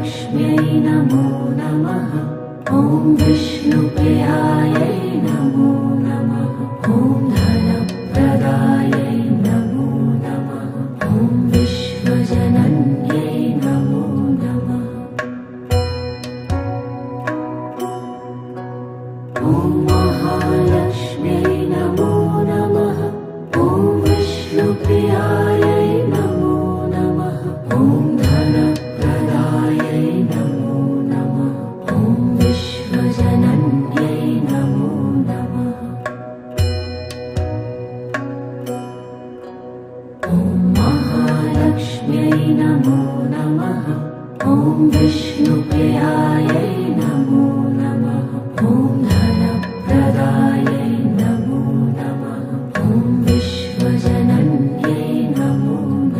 महालक्ष्म्यै नमो नमः। ॐ विष्णुप्रियायै नमो नमः। ॐ धनप्रदायै नमो नमः। ॐ विश्वजनन्यै नमो नमः। ॐ महालक्ष्म्यै नमो नमः। ॐ विष्णुप्रियायै नमो नमः। ॐ धनप्रदायै नमो नमः। ॐ विश्वजनन्यै नमो नमः। ॐ महालक्ष्म्यै नमो नमः। ॐ विष्णुप्रियायै नमो